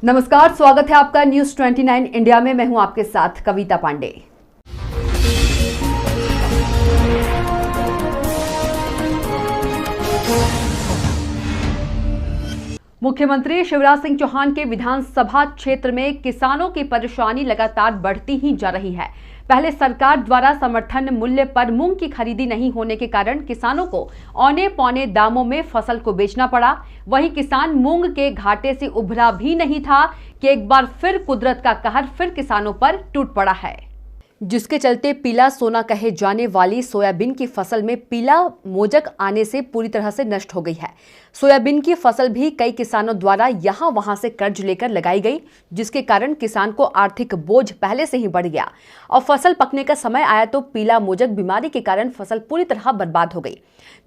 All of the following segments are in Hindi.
नमस्कार, स्वागत है आपका न्यूज 29 इंडिया में। मैं हूं आपके साथ कविता पांडे। मुख्यमंत्री शिवराज सिंह चौहान के विधानसभा क्षेत्र में किसानों की परेशानी लगातार बढ़ती ही जा रही है। पहले सरकार द्वारा समर्थन मूल्य पर मूंग की खरीदी नहीं होने के कारण किसानों को औने पौने दामों में फसल को बेचना पड़ा। वहीं किसान मूंग के घाटे से उभरा भी नहीं था कि एक बार फिर कुदरत का कहर फिर किसानों पर टूट पड़ा है, जिसके चलते पीला सोना कहे जाने वाली सोयाबीन की फसल में पीला मोजक आने से पूरी तरह से नष्ट हो गई है। सोयाबीन की फसल भी कई किसानों द्वारा यहां वहां से कर्ज लेकर लगाई गई, जिसके कारण किसान को आर्थिक बोझ पहले से ही बढ़ गया और फसल पकने का समय आया तो पीला मोजक बीमारी के कारण फसल पूरी तरह बर्बाद हो गई,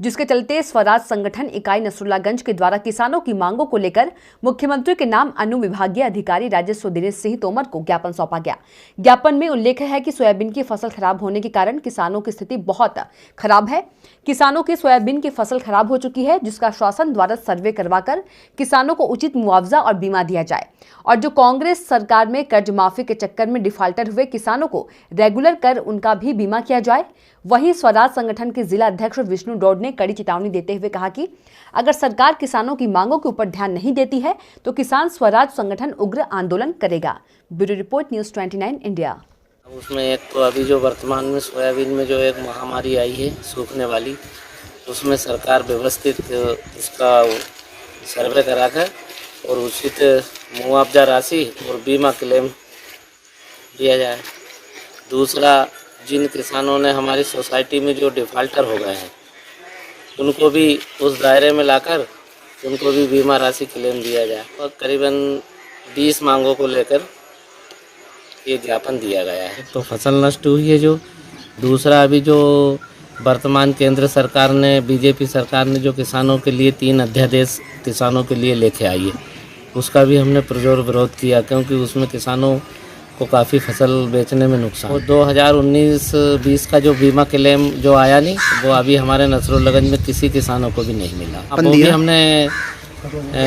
जिसके चलते स्वराज संगठन इकाई नसरुल्लागंज के द्वारा किसानों की मांगों को लेकर मुख्यमंत्री के नाम अनुविभागीय अधिकारी राजस्व दिनेश सिंह तोमर को ज्ञापन सौंपा गया। ज्ञापन में उल्लेख है कि सोयाबीन की फसल खराब होने के कारण किसानों की स्थिति बहुत खराब है। किसानों की सोयाबीन की फसल खराब हो चुकी है, जिसका शासन द्वारा सर्वे करवाकर किसानों को उचित मुआवजा और बीमा दिया जाए और जो कांग्रेस सरकार में कर्ज माफी के चक्कर में डिफाल्टर हुए किसानों को रेगुलर कर उनका भी बीमा किया जाए। वहीं स्वराज संगठन के जिला अध्यक्ष विष्णु डोड ने कड़ी चेतावनी देते हुए कहा कि अगर सरकार किसानों की मांगों के ऊपर ध्यान नहीं देती है तो किसान स्वराज संगठन उग्र आंदोलन करेगा। Bureau report, news 29 India. उसमें एक तो अभी जो वर्तमान में सोयाबीन में जो एक महामारी आई है सूखने वाली, उसमें सरकार व्यवस्थित उसका सर्वे कराकर और उचित मुआवजा राशि और बीमा क्लेम दिया जाए। दूसरा, जिन किसानों ने हमारी सोसाइटी में जो डिफाल्टर हो गए हैं उनको भी उस दायरे में लाकर उनको भी बीमा राशि क्लेम दिया जाए। और करीबन 20 मांगों को लेकर ये ज्ञापन दिया गया है। तो फसल नष्ट हुई है जो। दूसरा, अभी जो वर्तमान केंद्र सरकार ने, बीजेपी सरकार ने जो किसानों के लिए 3 अध्यादेश किसानों के लिए लेके आई है, उसका भी हमने पुरजोर विरोध किया, क्योंकि उसमें किसानों को काफ़ी फसल बेचने में नुकसान। और 2019-20 का जो बीमा क्लेम जो आया नहीं, वो अभी हमारे नसरुल्लागंज में किसी किसानों को भी नहीं मिला। अब वो भी हमने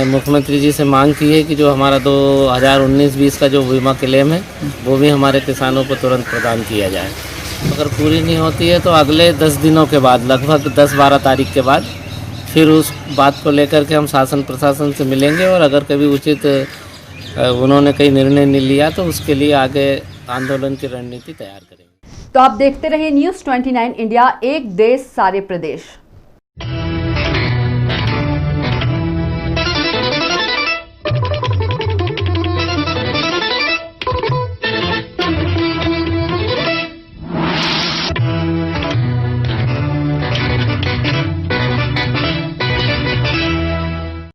मुख्यमंत्री जी से मांग की है कि जो हमारा 2019-20 का जो बीमा क्लेम है वो भी हमारे किसानों को तुरंत प्रदान किया जाए। अगर पूरी नहीं होती है तो अगले 10 दिनों के बाद, लगभग 10-12 तारीख के बाद, फिर उस बात को लेकर के हम शासन प्रशासन से मिलेंगे और अगर कभी उचित उन्होंने कई निर्णय नहीं लिया तो उसके लिए आगे आंदोलन की रणनीति तैयार करेंगे। तो आप देखते रहिए न्यूज 29 इंडिया, एक देश सारे प्रदेश।